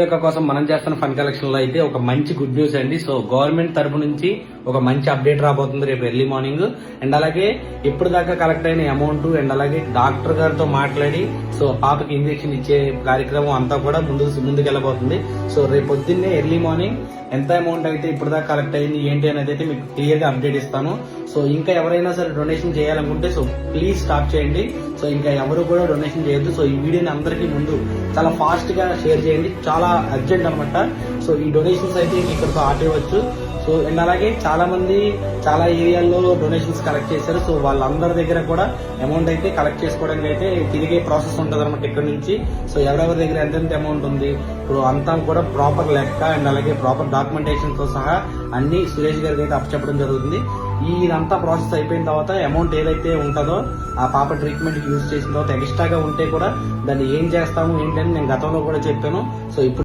రేఖ కోసం మనం చేస్తున్న ఫండ్ కలెక్షన్ లో అయితే ఒక మంచి గుడ్ న్యూస్ అండి. సో గవర్నమెంట్ తరపు నుంచి ఒక మంచి అప్డేట్ రాబోతుంది రేపు ఎర్లీ మార్నింగ్. అండ్ అలాగే ఇప్పుడు దాకా కలెక్ట్ అయిన అమౌంట్ అండ్ అలాగే డాక్టర్ గారితో మాట్లాడి సో పాపకి ఇంజెక్షన్ ఇచ్చే కార్యక్రమం అంతా కూడా ముందుకెళ్ళబోతుంది. సో రేపు పొద్దున్నే ఎర్లీ మార్నింగ్ ఎంత అమౌంట్ అయితే ఇప్పుడు దాకా కలెక్ట్ అయింది ఏంటి అనేది అయితే మీకు క్లియర్ గా అప్డేట్ ఇస్తాను. సో ఇంకా ఎవరైనా సరే డొనేషన్ చేయాలనుకుంటే సో ప్లీజ్ స్టార్ట్ చేయండి. సో ఇంకా ఎవరు కూడా డొనేషన్ చేయొద్దు. సో ఈ వీడియోని అందరికీ ముందు చాలా ఫాస్ట్ గా షేర్ చేయండి, చాలా అర్జెంట్ అనమాట. సో ఈ డొనేషన్స్ అయితే ఇక్కడితో ఆపేయవచ్చు. సో అండ్ అలాగే చాలా మంది చాలా ఏరియాల్లో డొనేషన్స్ కలెక్ట్ చేశారు. సో వాళ్ళందరి దగ్గర కూడా అమౌంట్ అయితే కలెక్ట్ చేసుకోవడానికి అయితే తిరిగే ప్రాసెస్ ఉంటుంది అనమాట ఇక్కడ నుంచి. సో ఎవరెవరి దగ్గర ఎంతెంత అమౌంట్ ఉంది ఇప్పుడు అంతా కూడా ప్రాపర్ లెక్క అండ్ అలాగే ప్రాపర్ డాక్యుమెంటేషన్ తో సహా అన్ని సురేష్ గారికి అయితే అప్పచెప్పడం జరుగుతుంది. ఇదంతా ప్రాసెస్ అయిపోయిన తర్వాత అమౌంట్ ఏదైతే ఉంటుందో ఆ పాప ట్రీట్మెంట్ యూజ్ చేసిన తర్వాత ఎక్స్ట్రాగా ఉంటే కూడా దాన్ని ఏం చేస్తాము ఏంటని నేను గతంలో కూడా చెప్పాను. సో ఇప్పుడు